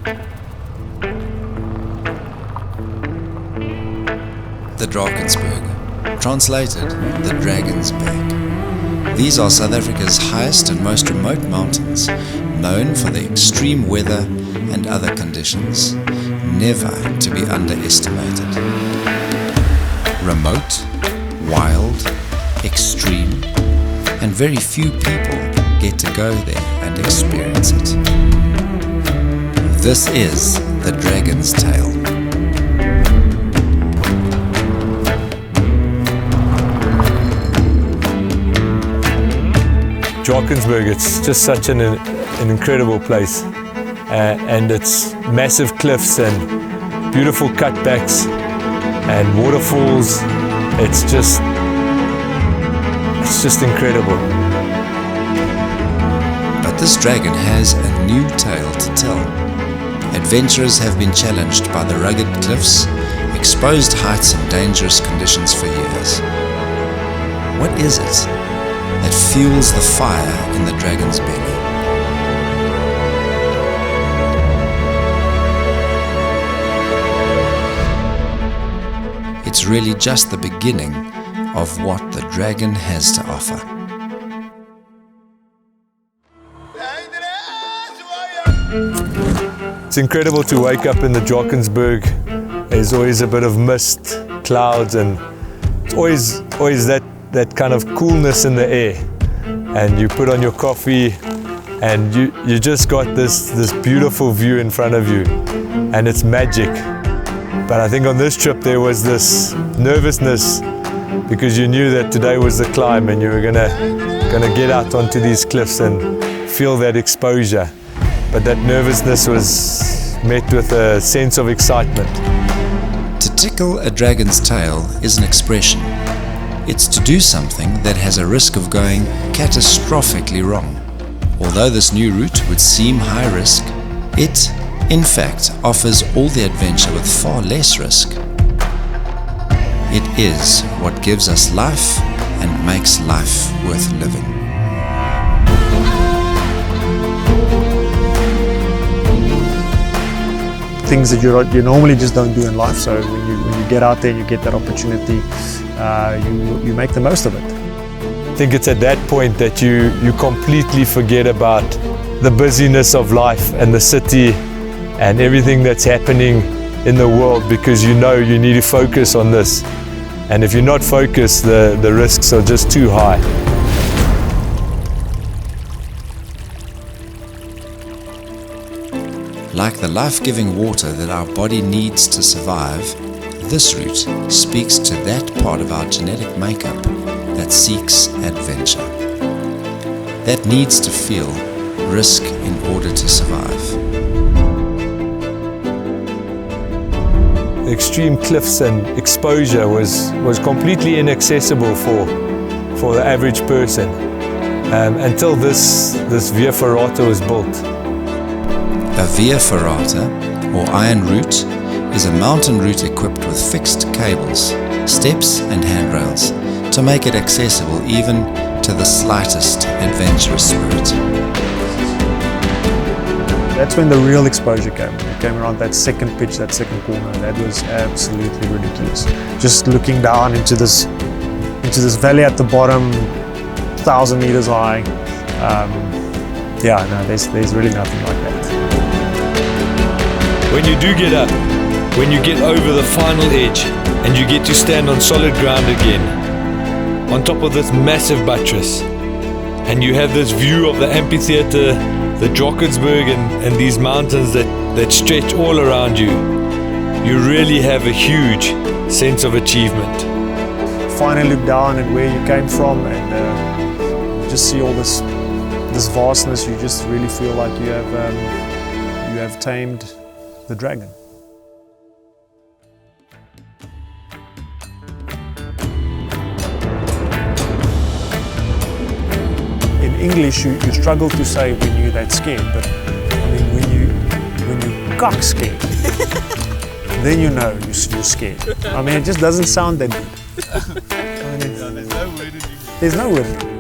The Drakensberg, translated, the Dragon's Back. These are South Africa's highest and most remote mountains, known for the extreme weather and other conditions, never to be underestimated. Remote, wild, extreme, and very few people get to go there and experience it. This is the Dragon's Tail. Drakensberg, it's just such an incredible place, and it's massive cliffs and beautiful cutbacks and waterfalls. It's just incredible. But this dragon has a new tale to tell. Adventurers have been challenged by the rugged cliffs, exposed heights and dangerous conditions for years. What is it that fuels the fire in the dragon's belly? It's really just the beginning of what the dragon has to offer. It's incredible to wake up in the Drakensberg. There's always a bit of mist, clouds, and it's always that kind of coolness in the air. And you put on your coffee and you just got this beautiful view in front of you, and it's magic. But I think on this trip there was this nervousness because you knew that today was the climb and you were gonna get out onto these cliffs and feel that exposure. But that nervousness was met with a sense of excitement. To tickle a dragon's tail is an expression. It's to do something that has a risk of going catastrophically wrong. Although this new route would seem high risk, it, in fact, offers all the adventure with far less risk. It is what gives us life and makes life worth living. Things that you normally just don't do in life, so when you get out there and you get that opportunity, you make the most of it. I think it's at that point that you completely forget about the busyness of life and the city and everything that's happening in the world, because you know you need to focus on this. And if you're not focused, the risks are just too high. Like the life-giving water that our body needs to survive, this route speaks to that part of our genetic makeup that seeks adventure, that needs to feel risk in order to survive. The extreme cliffs and exposure was completely inaccessible for the average person until this via ferrata was built. A via ferrata, or iron route, is a mountain route equipped with fixed cables, steps and handrails to make it accessible even to the slightest adventurous spirit. That's when the real exposure came. It came around that second pitch, that second corner. That was absolutely ridiculous. Just looking down into this valley at the bottom, 1,000 meters high. There's really nothing like that. When you do get up, when you get over the final edge and you get to stand on solid ground again, on top of this massive buttress, and you have this view of the amphitheater, the Drakensberg and these mountains that stretch all around you, you really have a huge sense of achievement. Finally look down at where you came from and just see all this vastness. You just really feel like you have tamed the dragon. In English, you struggle to say when you're that scared, but I mean when you cock scared, then you know you're scared. I mean, it just doesn't sound that good. I mean, there's no word in English. There's no word in English.